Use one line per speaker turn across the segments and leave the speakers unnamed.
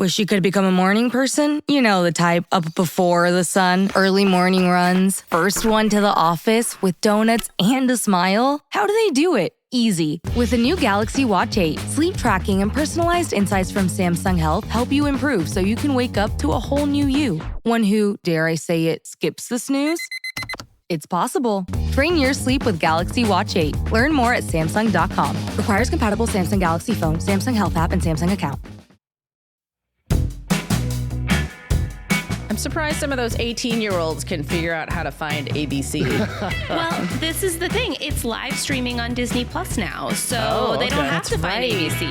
Wish you could become a morning person? You know the type, up before the sun, early morning runs, first one to the office with donuts and a smile. How do they do it? Easy. With the new Galaxy Watch 8, sleep tracking and personalized insights from Samsung Health help you improve so you can wake up to a whole new you. One who, dare I say it, skips the snooze? It's possible. Train your sleep with Galaxy Watch 8. Learn more at Samsung.com. Requires compatible Samsung Galaxy phone, Samsung Health app, and Samsung account.
I'm surprised some of those 18-year-olds can figure out how to find ABC.
Well, this is the thing. It's live streaming on Disney Plus now, so they don't have to find ABC.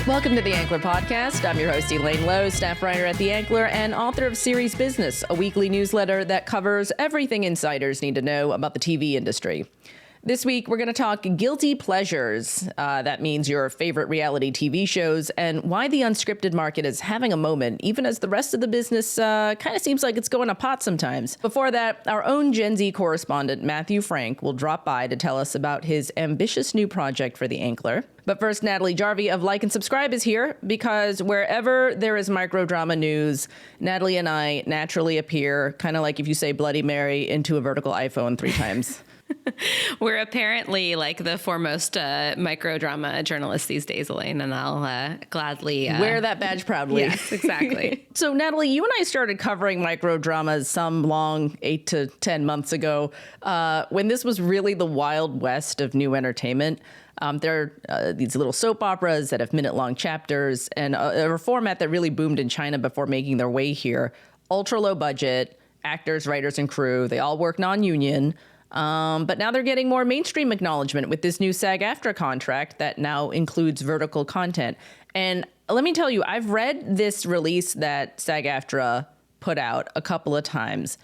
Welcome to The Ankler Podcast. I'm your host, Elaine Lowe, staff writer at The Ankler and author of Series Business, a weekly newsletter that covers everything insiders need to know about the TV industry. This week, we're going to talk guilty pleasures. That means your favorite reality TV shows and why the unscripted market is having a moment, even as the rest of the business kind of seems like it's going to pot sometimes. Before that, our own Gen Z correspondent, Matthew Frank, will drop by to tell us about his ambitious new project for The Ankler. But first, Natalie Jarvie of Like and Subscribe is here because wherever there is microdrama news, Natalie and I naturally appear, kind of like if you say Bloody Mary into a vertical iPhone 3 times.
We're apparently like the foremost microdrama journalists these days, Elaine, and I'll gladly
wear that badge proudly.
Yes, exactly.
So, Natalie, you and I started covering microdramas some long 8 to 10 months ago when this was really the Wild West of new entertainment. There are these little soap operas that have minute-long chapters and a format that really boomed in China before making their way here. Ultra low budget, actors, writers, and crew. They all work non-union. But now they're getting more mainstream acknowledgement with this new SAG-AFTRA contract that now includes vertical content. And let me tell you, I've read this release that SAG-AFTRA put out a couple of times.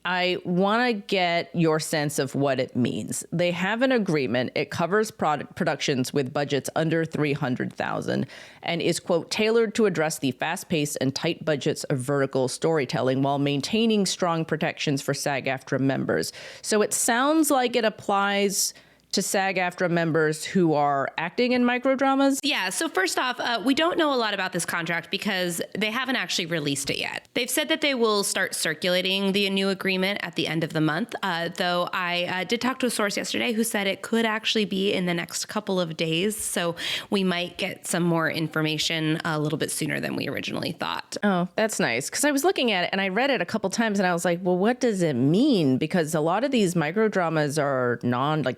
I want to get your sense of what it means. They have an agreement. It covers productions with budgets under $300,000 and is, quote, tailored to address the fast-paced and tight budgets of vertical storytelling while maintaining strong protections for SAG-AFTRA members. So it sounds like it applies to SAG-AFTRA members who are acting in microdramas?
Yeah, so first off, we don't know a lot about this contract because they haven't actually released it yet. They've said that they will start circulating the new agreement at the end of the month, though I did talk to a source yesterday who said it could actually be in the next couple of days, so we might get some more information a little bit sooner than we originally thought.
Oh, that's nice, because I was looking at it and I read it a couple times and I was like, well, what does it mean? Because a lot of these microdramas are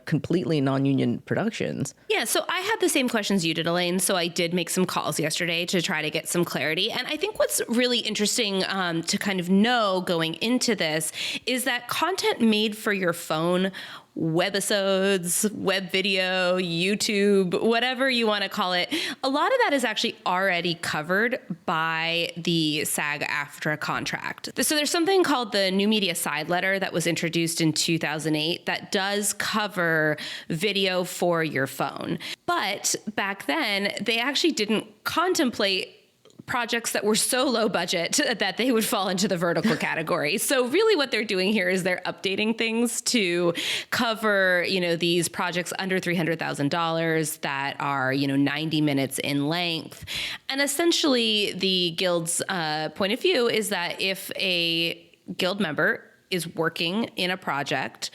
completely non-union productions.
Yeah, so I had the same questions you did, Elaine, so I did make some calls yesterday to try to get some clarity. And I think what's really interesting to kind of know going into this is that content made for your phone, webisodes, web video, YouTube, whatever you want to call it, a lot of that is actually already covered by the SAG-AFTRA contract. So there's something called the New Media Side Letter that was introduced in 2008 that does cover video for your phone. But back then, they actually didn't contemplate projects that were so low budget that they would fall into the vertical category. So really what they're doing here is they're updating things to cover, these projects under $300,000 that are, 90 minutes in length. And essentially the Guild's point of view is that if a Guild member is working in a project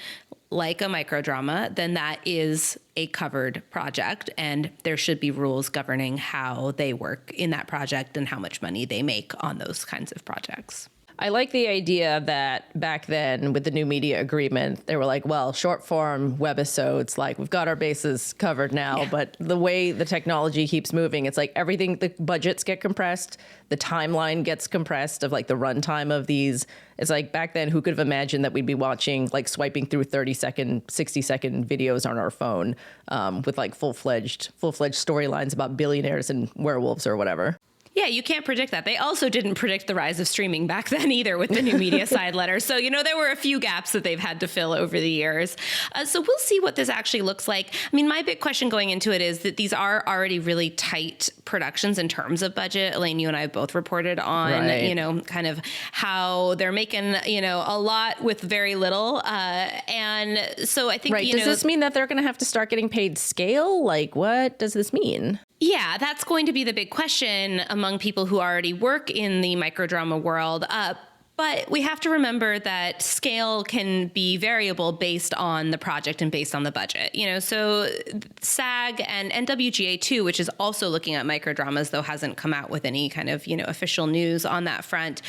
like a microdrama, then that is a covered project, and there should be rules governing how they work in that project and how much money they make on those kinds of projects.
I like the idea that back then with the new media agreement, they were like, well, short form webisodes, like we've got our bases covered now. Yeah. But the way the technology keeps moving, it's like everything, the budgets get compressed, the timeline gets compressed of like the runtime of these. It's like back then, who could have imagined that we'd be watching, like swiping through 30-second, 60-second videos on our phone with like full-fledged storylines about billionaires and werewolves or whatever.
Yeah, you can't predict that. They also didn't predict the rise of streaming back then either with the new media side letter. So, there were a few gaps that they've had to fill over the years. So we'll see what this actually looks like. I mean, my big question going into it is that these are already really tight productions in terms of budget. Elaine, you and I have both reported on, kind of how they're making, a lot with very little. And so I think,
does this mean that they're going to have to start getting paid scale? Like, what does this mean?
Yeah, that's going to be the big question among people who already work in the microdrama world. But we have to remember that scale can be variable based on the project and based on the budget. So SAG and NWGA too, which is also looking at microdramas, though hasn't come out with any kind of, official news on that front.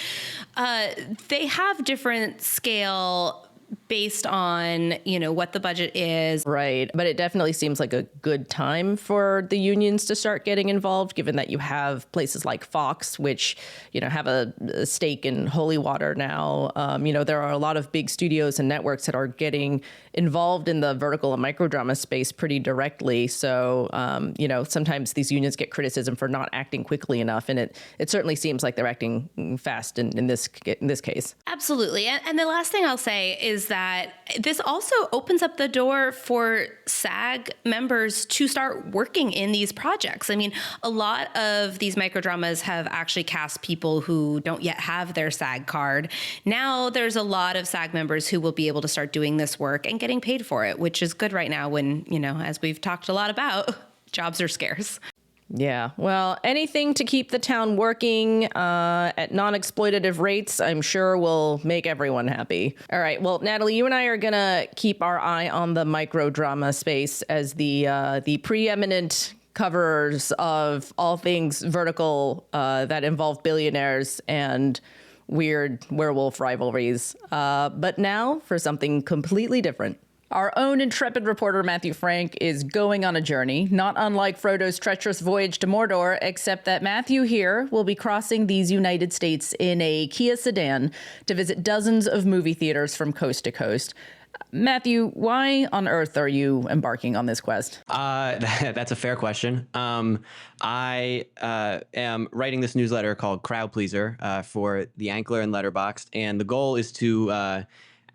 They have different scale based on, what the budget is.
Right. But it definitely seems like a good time for the unions to start getting involved, given that you have places like Fox, which, have a stake in Holy Water now. There are a lot of big studios and networks that are getting involved in the vertical and microdrama space pretty directly. So, sometimes these unions get criticism for not acting quickly enough. And it certainly seems like they're acting fast in this case.
Absolutely. And the last thing I'll say is that this also opens up the door for SAG members to start working in these projects. I mean, a lot of these microdramas have actually cast people who don't yet have their SAG card. Now there's a lot of SAG members who will be able to start doing this work and getting paid for it, which is good right now when, as we've talked a lot about, jobs are scarce.
Yeah, well, anything to keep the town working at non-exploitative rates, I'm sure will make everyone happy. All right, well, Natalie, you and I are going to keep our eye on the microdrama space as the preeminent coverers of all things vertical that involve billionaires and weird werewolf rivalries. But now for something completely different. Our own intrepid reporter, Matthew Frank, is going on a journey, not unlike Frodo's treacherous voyage to Mordor, except that Matthew here will be crossing these United States in a Kia sedan to visit dozens of movie theaters from coast to coast. Matthew, why on earth are you embarking on this quest?
That's a fair question. I am writing this newsletter called Crowd Pleaser for The Ankler and Letterboxd, and the goal is to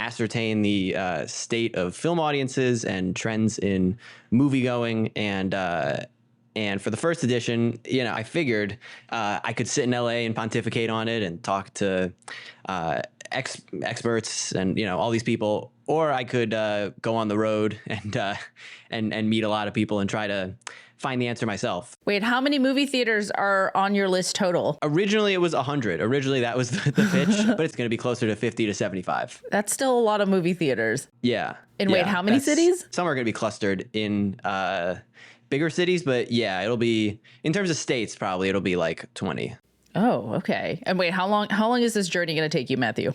ascertain the state of film audiences and trends in movie going. And for the first edition, I figured I could sit in LA and pontificate on it and talk to experts and all these people, or I could go on the road and meet a lot of people and try to find the answer myself.
Wait, how many movie theaters are on your list total?
Originally, it was 100. Originally, that was the pitch, but it's going to be closer to 50 to 75.
That's still a lot of movie theaters.
Yeah.
Wait, how many cities?
Some are going to be clustered in bigger cities, but yeah, it'll be, in terms of states, probably it'll be like 20.
Oh, okay. And wait, how long is this journey going to take you, Matthew?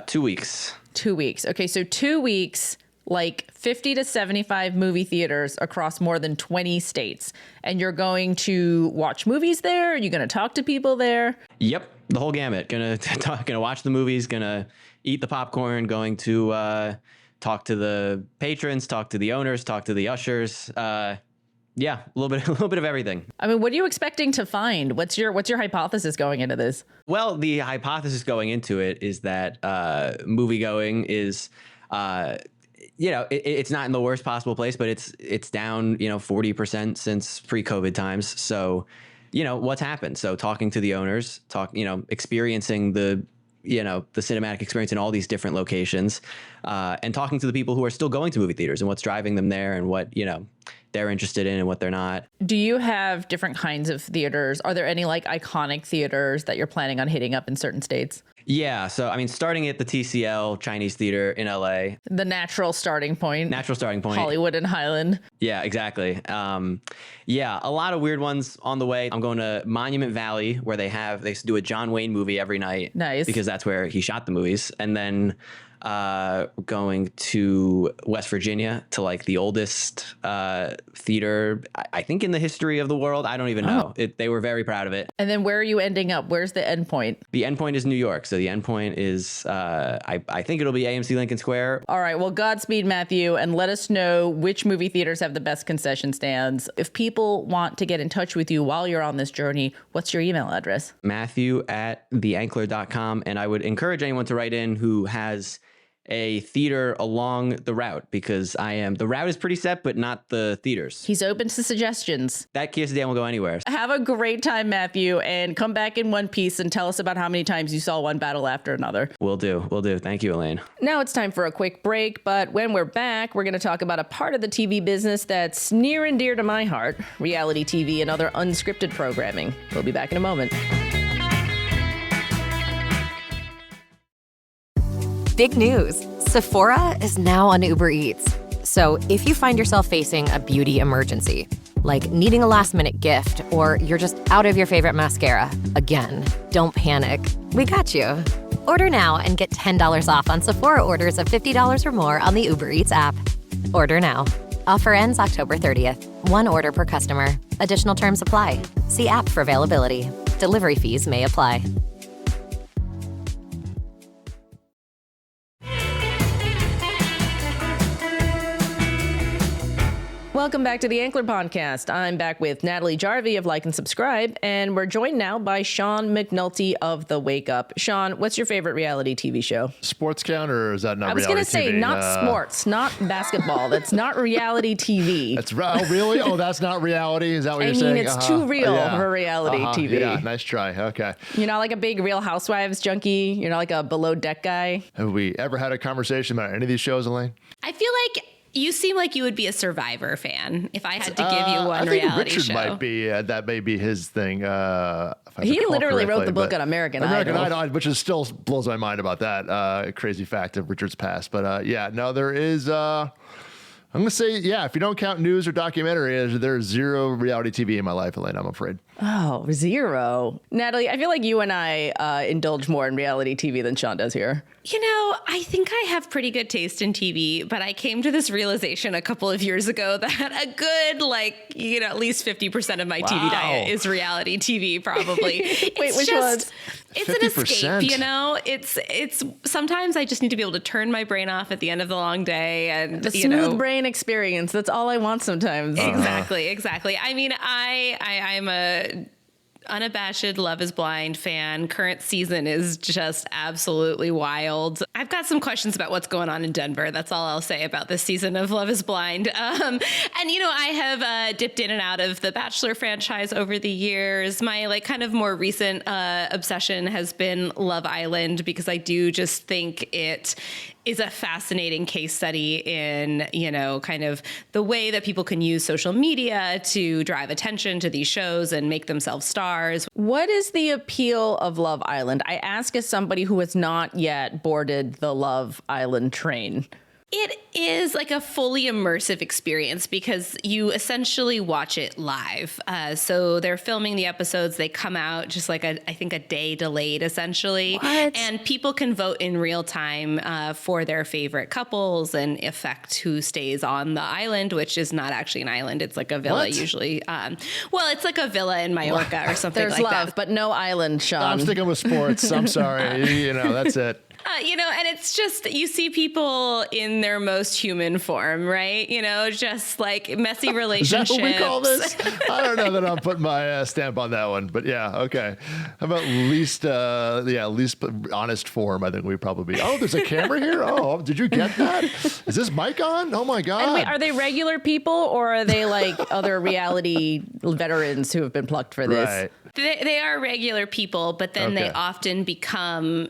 2 weeks.
2 weeks. Okay, so 2 weeks, like 50 to 75 movie theaters across more than 20 states. And you're going to watch movies there? Are you going to talk to people there?
Yep, the whole gamut. Gonna watch the movies, gonna eat the popcorn, going to talk to the patrons, talk to the owners, talk to the ushers. Yeah, a little bit of everything.
I mean, what are you expecting to find? What's your hypothesis going into this?
Well, the hypothesis going into it is that movie going is, it's not in the worst possible place, but it's down, 40% since pre-COVID times. So, what's happened? So talking to the owners, experiencing the cinematic experience in all these different locations, and talking to the people who are still going to movie theaters and what's driving them there and what, they're interested in and what they're not. Do
you have different kinds of theaters? Are there any iconic theaters that you're planning on hitting up in certain states?
Yeah. So, starting at the TCL Chinese Theater in LA.
The natural starting point.
Hollywood
and Highland.
Yeah, exactly. Yeah, a lot of weird ones on the way. I'm going to Monument Valley, where they do a John Wayne movie every night.
Nice.
Because that's where he shot the movies. And then going to West Virginia to like the oldest theater, I think in the history of the world. I don't even know. They were very proud of it.
And then where are you ending up? Where's the end point?
The end point is New York. So the end point is, I think it'll be AMC Lincoln Square.
All right. Well, Godspeed, Matthew, and let us know which movie theaters have the best concession stands. If people want to get in touch with you while you're on this journey, what's your email address?
Matthew@theankler.com. And I would encourage anyone to write in who has a theater along the route, because the route is pretty set, but not the theaters.
He's open to suggestions.
That Kia sedan will go anywhere.
Have a great time, Matthew, and come back in one piece and tell us about how many times you saw one battle after another.
Will do. Thank you, Elaine.
Now it's time for a quick break, but when we're back, we're going to talk about a part of the TV business that's near and dear to my heart, reality TV and other unscripted programming. We'll be back in a moment.
Big news. Sephora is now on Uber Eats. So if you find yourself facing a beauty emergency, like needing a last-minute gift, or you're just out of your favorite mascara, again, don't panic. We got you. Order now and get $10 off on Sephora orders of $50 or more on the Uber Eats app. Order now. Offer ends October 30th. One order per customer. Additional terms apply. See app for availability. Delivery fees may apply.
Welcome back to the Ankler Podcast. I'm back with Natalie Jarvie of Like and Subscribe, and we're joined now by Sean McNulty of The Wake Up. Sean, what's your favorite reality TV show?
Sports count, or is that not reality TV?
I was going to say, not sports, not basketball. That's not reality TV.
That's really? Oh, that's not reality? Is that what you're saying?
I mean, it's too real for reality TV.
Yeah, nice try. Okay.
You're not like a big Real Housewives junkie? You're not like a below deck guy?
Have we ever had a conversation about any of these shows, Elaine?
I feel like you seem like you would be a Survivor fan if I had to give you one
I think
reality
Richard
show.
Might be, that may be his thing.
He literally wrote the book on American Idol.
Which is still blows my mind about that crazy fact of Richard's past. But there is, I'm going to say, if you don't count news or documentary, there's zero reality TV in my life, Elaine, I'm afraid.
Oh, zero. Natalie, I feel like you and I indulge more in reality TV than Sean does here.
You know, I think I have pretty good taste in TV, but I came to this realization a couple of years ago that a good, at least 50% of my TV diet is reality TV, probably.
Wait, which one?
It's 50%. An escape, It's sometimes I just need to be able to turn my brain off at the end of the long day and
the smooth brain experience. That's all I want sometimes.
Exactly. I mean, I'm a unabashed Love is Blind fan. Current season is just absolutely wild. I've got some questions about what's going on in Denver. That's all I'll say about this season of Love is Blind. I have dipped in and out of the Bachelor franchise over the years. My kind of more recent obsession has been Love Island, because I do just think it is a fascinating case study in, kind of the way that people can use social media to drive attention to these shows and make themselves stars.
What is the appeal of Love Island? I ask as somebody who has not yet boarded the Love Island train.
It is like a fully immersive experience because you essentially watch it live. So they're filming the episodes. They come out just like I think a day delayed, essentially.
What?
And people can vote in real time for their favorite couples and affect who stays on the island, which is not actually an island. It's like a villa usually. It's like a villa in Mallorca or something
There's
like
love,
that.
but no island, Sean.
I'm sticking with sports. I'm sorry. That's it.
And it's just, you see people in their most human form, right? Just like messy relationships.
Is that what we call this? I don't know that I'm putting my stamp on that one, but yeah, okay. How about least honest form? I think we probably be. Oh, there's a camera here? Oh, did you get that? Is this mic on? Oh my God.
And wait, are they regular people or are they like other reality veterans who have been plucked for this?
Right.
They are regular people, but then they often become,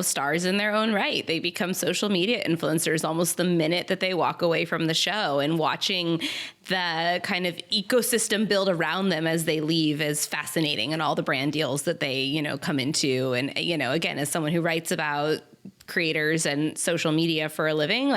stars in their own right. They become social media influencers almost the minute that they walk away from the show, and watching the kind of ecosystem build around them as they leave is fascinating, and all the brand deals that they, come into. And, again, as someone who writes about creators and social media for a living,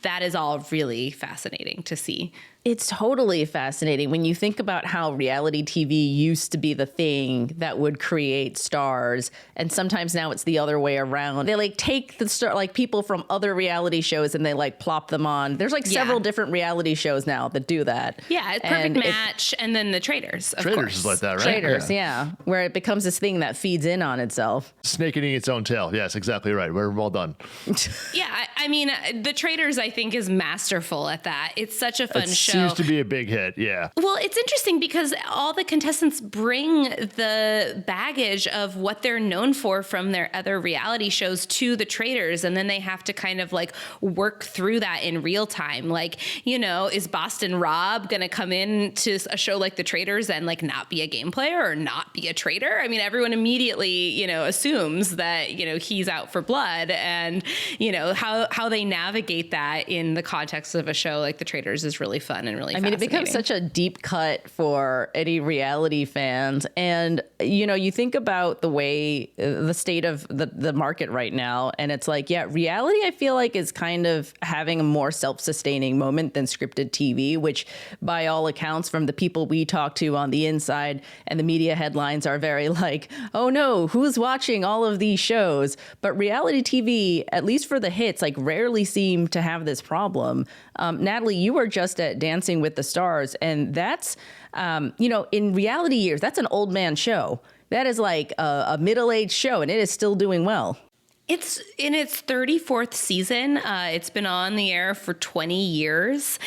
that is all really fascinating to see.
It's totally fascinating when you think about how reality TV used to be the thing that would create stars, and sometimes now it's the other way around. They like take the star, like people from other reality shows, and they like plop them on. There's like several different reality shows now that do that.
Yeah, it's Perfect Match, and then the Traitors. Of
Traitors
course.
is like that, right?
Traitors, yeah, where it becomes this thing that feeds in on itself.
Snake eating its own tail. Yes, exactly right. We're well done.
Yeah, I mean, the Traitors, I think, is masterful at that. It's such a fun show.
Seems to be a big hit, yeah.
Well, it's interesting because all the contestants bring the baggage of what they're known for from their other reality shows to the Traitors, and then they have to kind of like work through that in real time. Like, you know, is Boston Rob going to come in to a show like the Traitors and like not be a game player or not be a traitor? I mean, everyone immediately, you know, assumes that, you know, he's out for blood, and, you know, how they navigate that in the context of a show like the Traitors is really fun and really fascinating.
It becomes such a deep cut for any reality fans. And, you know, you think about the way the state of the market right now, and it's like, yeah, reality, I feel like, is kind of having a more self-sustaining moment than scripted TV, which by all accounts from the people we talk to on the inside and the media headlines are very like, oh no, who's watching all of these shows? But reality TV, at least for the hits, like rarely seem to have this problem. Natalie, you were just at Dancing with the Stars, and that's, you know, in reality years, that's an old man show. That is like a middle-aged show, and it is still doing well.
It's in its 34th season. It's been on the air for 20 years,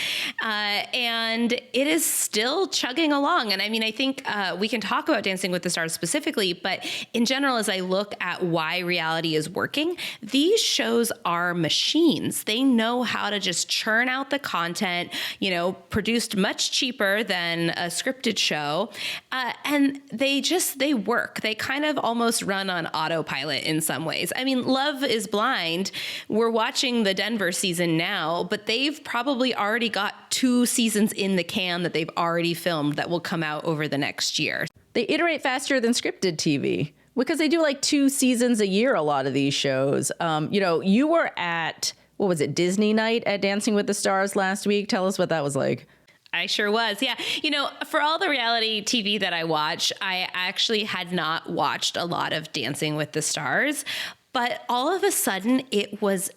and it is still chugging along. And I mean, I think we can talk about Dancing with the Stars specifically, but in general, as I look at why reality is working, these shows are machines. They know how to just churn out the content, you know, produced much cheaper than a scripted show, and they work. They kind of almost run on autopilot in some ways. I mean, Love is Blind, we're watching the Denver season now, but they've probably already got 2 seasons in the can that they've already filmed that will come out over the next year.
They iterate faster than scripted TV because they do like 2 seasons a year, a lot of these shows. You know, you were at, what was it, Disney night at Dancing with the Stars last week? Tell us what that was like.
I sure was. Yeah. You know, for all the reality TV that I watch, I actually had not watched a lot of Dancing with the Stars. But all of a sudden, it was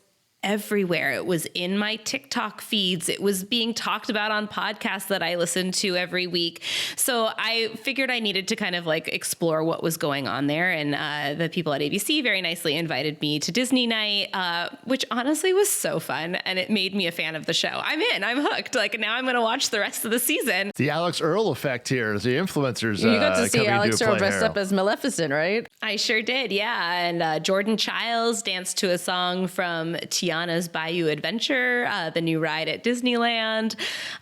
everywhere. It was in my TikTok feeds. It was being talked about on podcasts that I listened to every week. So I figured I needed to kind of like explore what was going on there. And the people at ABC very nicely invited me to Disney night, which honestly was so fun. And it made me a fan of the show. I'm in. I'm hooked. Like now I'm going to watch the rest of the season.
The Alex Earl effect here. The influencers.
You got to see Alex Earl dressed up as Maleficent, right?
I sure did. Yeah. And Jordan Childs danced to a song from Tiana's Bayou Adventure, the new ride at Disneyland.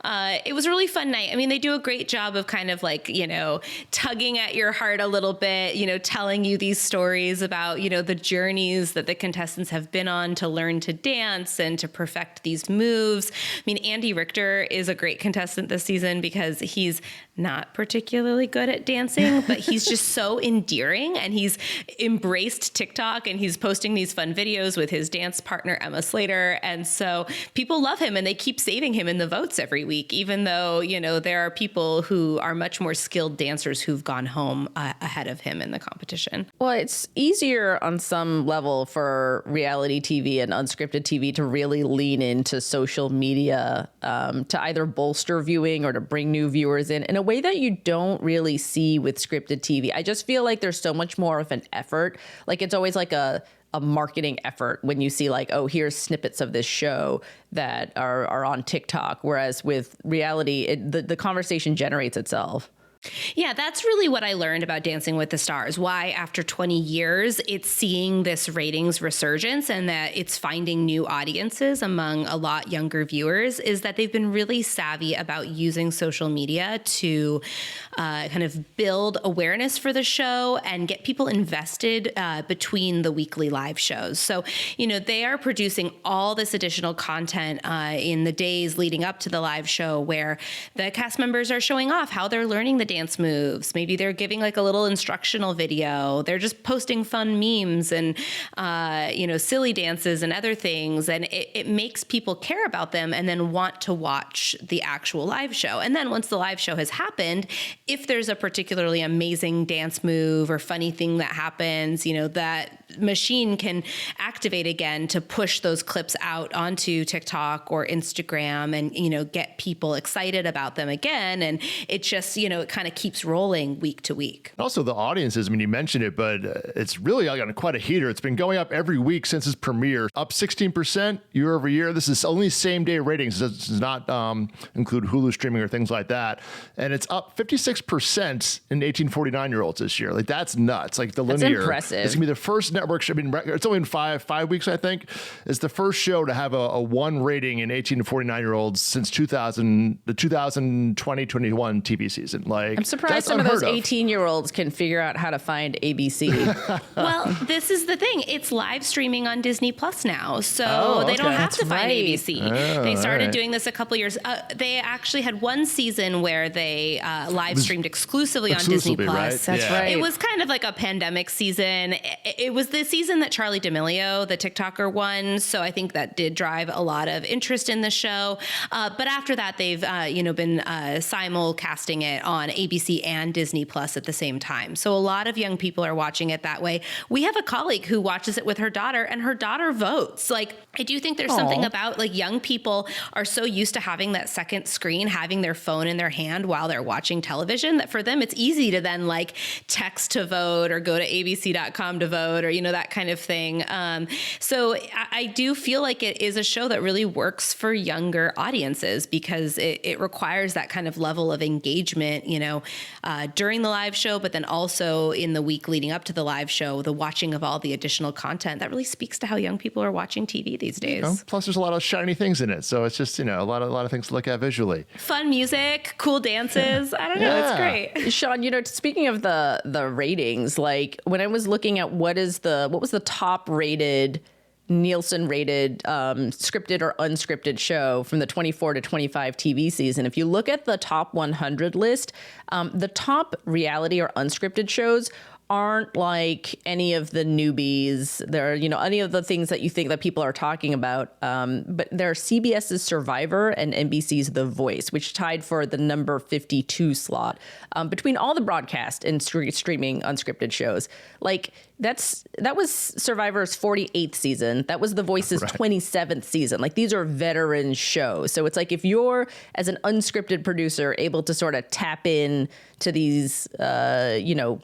It was a really fun night. I mean, they do a great job of kind of like, you know, tugging at your heart a little bit, you know, telling you these stories about, you know, the journeys that the contestants have been on to learn to dance and to perfect these moves. I mean, Andy Richter is a great contestant this season because he's not particularly good at dancing, but he's just so endearing, and he's embraced TikTok, and he's posting these fun videos with his dance partner, Emma Slater. And so people love him, and they keep saving him in the votes every week, even though, you know, there are people who are much more skilled dancers who've gone home ahead of him in the competition.
Well, it's easier on some level for reality TV and unscripted TV to really lean into social media to either bolster viewing or to bring new viewers in a way that you don't really see with scripted TV. I just feel like there's so much more of an effort. Like it's always like a marketing effort when you see like, oh, here's snippets of this show that are on TikTok. Whereas with reality, the conversation generates itself.
Yeah, that's really what I learned about Dancing with the Stars, why after 20 years it's seeing this ratings resurgence and that it's finding new audiences among a lot younger viewers, is that they've been really savvy about using social media to kind of build awareness for the show and get people invested between the weekly live shows. So, you know, they are producing all this additional content in the days leading up to the live show where the cast members are showing off how they're learning the dance moves. Maybe they're giving like a little instructional video. They're just posting fun memes and, silly dances and other things. And it makes people care about them and then want to watch the actual live show. And then once the live show has happened, if there's a particularly amazing dance move or funny thing that happens, that machine can activate again to push those clips out onto TikTok or Instagram and, get people excited about them again. And it just, it kind of keeps rolling week to week.
Also the audiences, you mentioned it, but it's really gotten quite a heater. It's been going up every week since its premiere, up 16% year over year. This is only same day ratings. It does not include Hulu streaming or things like that. And it's up 56% in 18-49-year-olds this year. Like that's nuts. Like the
That's
linear.
impressive.
It's gonna be the first network show. It's only been five weeks, I think. It's the first show to have a 1 rating in 18 to 49-year-olds since the 2020-21 TV season. Like
I'm surprised some of those 18-year-olds can figure out how to find ABC.
Well, this is the thing. It's live streaming on Disney Plus now. So they don't have to find
right.
ABC. They started doing this a couple years. They actually had one season where they live streamed exclusively on Disney Plus.
Right?
That's right.
It was kind of like a pandemic season. It was the season that Charli D'Amelio, the TikToker, won. So I think that did drive a lot of interest in the show. But after that, they've been simulcasting it on ABC and Disney Plus at the same time. So a lot of young people are watching it that way. We have a colleague who watches it with her daughter, and her daughter votes. Like, I do think there's something about like young people are so used to having that second screen, having their phone in their hand while they're watching television, that for them it's easy to then like text to vote or go to abc.com to vote or, that kind of thing. So I do feel like it is a show that really works for younger audiences because it requires that kind of level of engagement, during the live show, but then also in the week leading up to the live show, the watching of all the additional content that really speaks to how young people are watching TV these days.
Plus, there's a lot of shiny things in it, so it's just a lot of things to look at visually.
Fun music, cool dances. I don't know. It's great.
Sean, speaking of the ratings, like when I was looking at what was the top rated Nielsen rated scripted or unscripted show from the 24 to 25 TV season. If you look at the top 100 list, the top reality or unscripted shows aren't like any of the newbies. There are, any of the things that you think that people are talking about. But there are CBS's Survivor and NBC's The Voice, which tied for the number 52 slot between all the broadcast and streaming unscripted shows. Like that was Survivor's 48th season. That was The Voice's 27th season. Like these are veteran shows. So it's like if you're, as an unscripted producer, able to sort of tap in to these,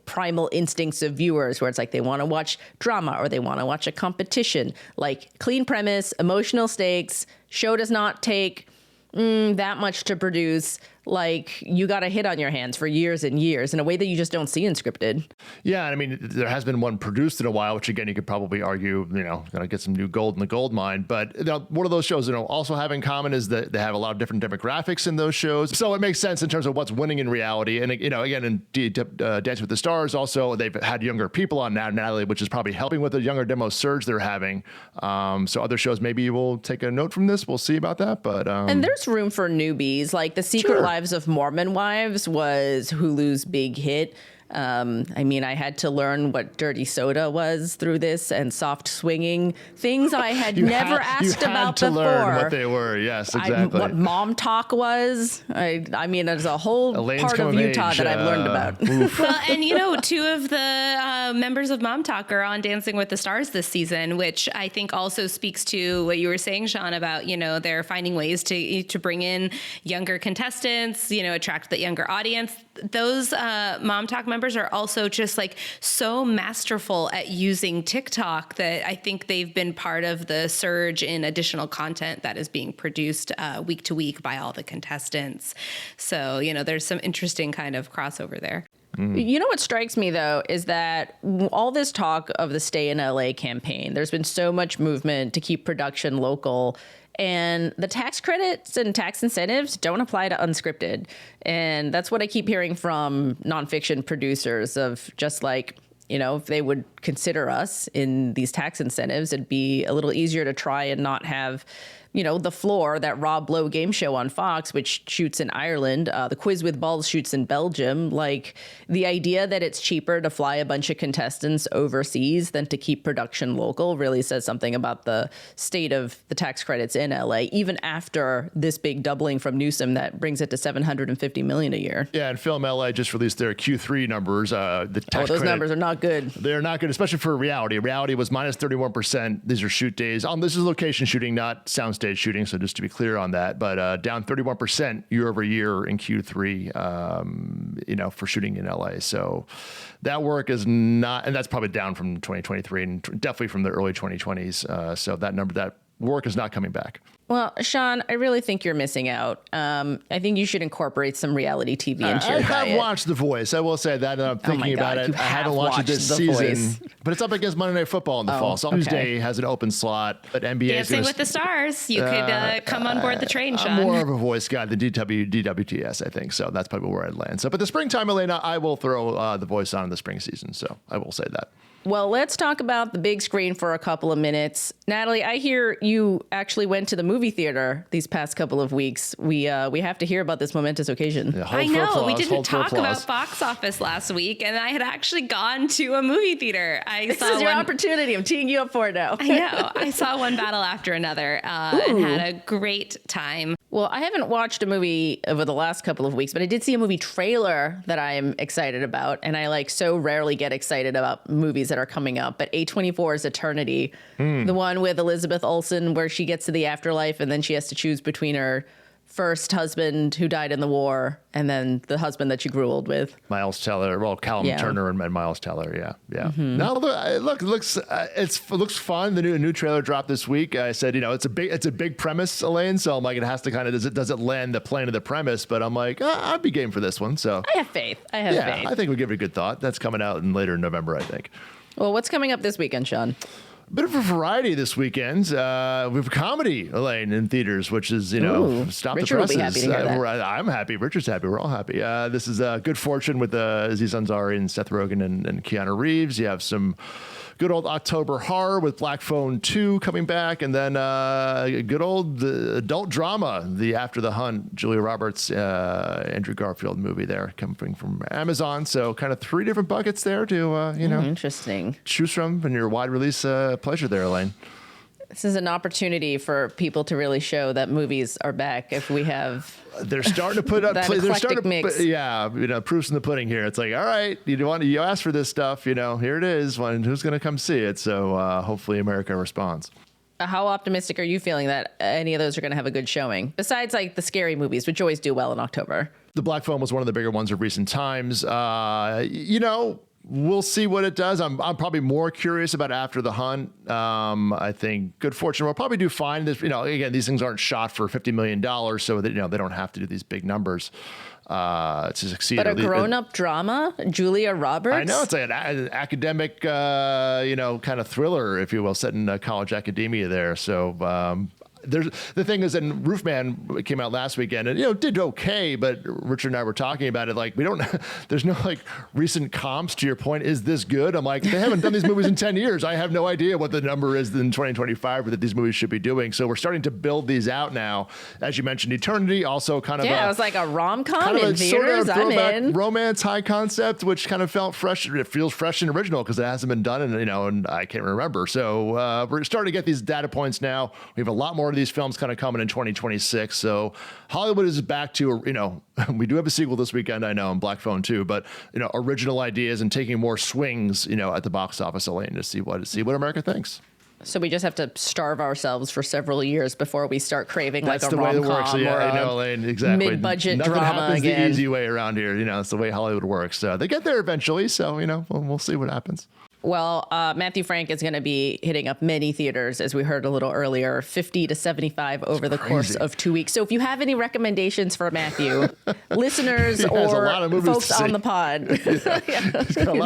primal instincts of viewers where it's like they want to watch drama or they want to watch a competition, like clean premise, emotional stakes, show does not take that much to produce. Like you got a hit on your hands for years and years in a way that you just don't see in scripted.
Yeah, there has been one produced in a while, which again, you could probably argue, gotta get some new gold in the gold mine. But one of those shows, also have in common is that they have a lot of different demographics in those shows. So it makes sense in terms of what's winning in reality. And again, in Dancing with the Stars, also they've had younger people on now, Natalie, which is probably helping with the younger demo surge they're having. So other shows maybe will take a note from this. We'll see about that. But
and there's room for newbies. Like The Secret Lives of Mormon Wives was Hulu's big hit. I had to learn what dirty soda was through this and soft swinging, things I had never asked about before. You had to learn
what they were. Yes, exactly.
What mom talk was. There's a whole part of Utah that I've learned about.
Well, and two of the members of Mom Talk are on Dancing with the Stars this season, which I think also speaks to what you were saying, Sean, about, they're finding ways to bring in younger contestants, attract the younger audience. Those Mom Talk members are also just like so masterful at using TikTok that I think they've been part of the surge in additional content that is being produced week to week by all the contestants. So, there's some interesting kind of crossover there.
You know what strikes me, though, is that all this talk of the Stay in LA campaign, there's been so much movement to keep production local. And the tax credits and tax incentives don't apply to unscripted. And that's what I keep hearing from nonfiction producers of just like, if they would consider us in these tax incentives, it'd be a little easier to try and not have The Floor, that Rob Lowe game show on Fox, which shoots in Ireland, The Quiz with Balls shoots in Belgium. Like, the idea that it's cheaper to fly a bunch of contestants overseas than to keep production local really says something about the state of the tax credits in LA, even after this big doubling from Newsom that brings it to $750 million a year.
Yeah, and Film LA just released their Q3 numbers. The tax
Those numbers are not good.
They're not good, especially for reality. Reality was minus 31%. These are shoot days. This is location shooting, not soundstage shooting. So just to be clear on that, but down 31% year over year in Q3, for shooting in LA. So that work is not, and that's probably down from 2023 and definitely from the early 2020s. So that work is not coming back.
Well, Sean, I really think you're missing out. I think you should incorporate some reality TV into your diet.
I have watched The Voice. I will say that. And I'm thinking about it. I haven't watched it this season, but it's up against Monday Night Football in the fall. So Tuesday has an open slot. But NBA
Dancing with the Stars. You could come on board the train, Sean.
I'm more of a Voice guy than DWTS, I think. So that's probably where I'd land. So, but the springtime, Elena, I will throw The Voice on in the spring season. So I will say that.
Well, let's talk about the big screen for a couple of minutes. Natalie, I hear you actually went to the movie theater these past couple of weeks. We have to hear about this momentous occasion.
Yeah,
I know. We didn't talk about box office last week, and I had actually gone to a movie theater.
This is your opportunity. I'm teeing you up for it now.
I know. I saw one battle after another and had a great time.
Well, I haven't watched a movie over the last couple of weeks, but I did see a movie trailer that I am excited about. And I so rarely get excited about movies that are coming up. But A24's Eternity, the one with Elizabeth Olsen where she gets to the afterlife and then she has to choose between her first husband who died in the war and then the husband that she grew old with.
Miles Teller, Callum Turner and Miles Teller, yeah.
Mm-hmm.
Now look, it looks fun. The new trailer dropped this week. I said, it's a big premise, Elaine. So I'm like, it has to kind of does it land the plane of the premise? But I'm like, I'd be game for this one. So
I have faith.
I think we give it a good thought. That's coming out later in November, I think.
Well, what's coming up this weekend, Sean?
Bit of a variety this weekend. We have comedy, Elaine, in theaters, which is, stop
Richard
the presses.
Will be happy to hear that.
I'm happy. Richard's happy. We're all happy. This is Good Fortune with Aziz Ansari and Seth Rogen and Keanu Reeves. You have some good old October horror with Black Phone 2 coming back, and then good old adult drama, The After the Hunt, Julia Roberts, Andrew Garfield movie there coming from Amazon. So kind of 3 different buckets there to,
interesting.
choose from in your wide release pleasure there, Elaine.
This is an opportunity for people to really show that movies are back. If we have,
they're starting to put up,
they're starting to mix.
Proof's in the pudding here. It's like, all right, you asked for this stuff, here it is. Who's going to come see it? So hopefully America responds.
How optimistic are you feeling that any of those are going to have a good showing? Besides, like the scary movies, which always do well in October.
The Black Phone was one of the bigger ones of recent times. We'll see what it does. I'm probably more curious about After the Hunt. I think Good Fortune will probably do fine. This, again, these things aren't shot for $50 million, so that they don't have to do these big numbers to succeed.
But a grown-up drama, Julia Roberts.
I know, it's like an academic, kind of thriller, if you will, set in college academia there. So. The thing is, and Roofman came out last weekend and, did okay, but Richard and I were talking about it. Like, there's no recent comps to your point. Is this good? I'm like, they haven't done these movies in 10 years. I have no idea what the number is in 2025 that these movies should be doing. So we're starting to build these out now. As you mentioned, Eternity, also kind of
it was like a rom-com in theaters.
Sort of I'm in. Romance high concept, which kind of felt fresh. It feels fresh and original because it hasn't been done and I can't remember. So we're starting to get these data points now. We have a lot more of these films kind of coming in 2026. So Hollywood is back to, we do have a sequel this weekend, I know, and Black Phone 2, but, original ideas and taking more swings, at the box office, Elaine, to see what America thinks.
So we just have to starve ourselves for several years before we start craving
That's
like a
the way it works.
rom-com or
I know, Elaine, exactly.
mid-budget
Nothing
drama
happens
again.
the easy way around here. It's the way Hollywood works. They get there eventually, so, we'll see what happens.
Well, Matthew Frank is going to be hitting up many theaters, as we heard a little earlier, 50 to 75 over the course of 2 weeks. So if you have any recommendations for Matthew, listeners or folks on the pod,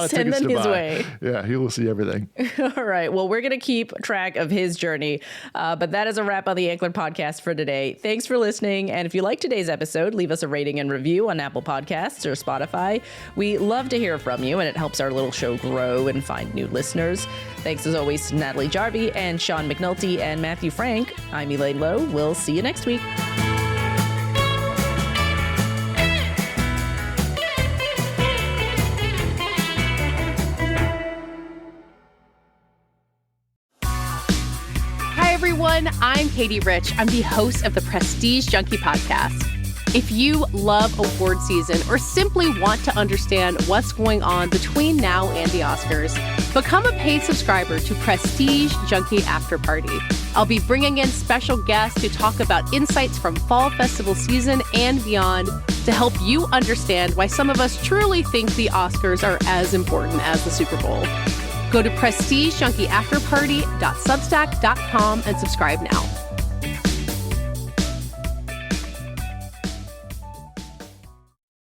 send them his way.
Yeah, he will see everything.
All right. Well, we're going to keep track of his journey. But that is a wrap on the Ankler podcast for today. Thanks for listening. And if you like today's episode, leave us a rating and review on Apple Podcasts or Spotify. We love to hear from you, and it helps our little show grow and find new listeners. Thanks as always to Natalie Jarvie and Sean McNulty and Matthew Frank. I'm Elaine Lowe. We'll see you next week.
Hi, everyone. I'm Katie Rich. I'm the host of the Prestige Junkie podcast. If you love award season or simply want to understand what's going on between now and the Oscars, become a paid subscriber to Prestige Junkie After Party. I'll be bringing in special guests to talk about insights from fall festival season and beyond to help you understand why some of us truly think the Oscars are as important as the Super Bowl. Go to prestigejunkie.afterparty.substack.com and subscribe now.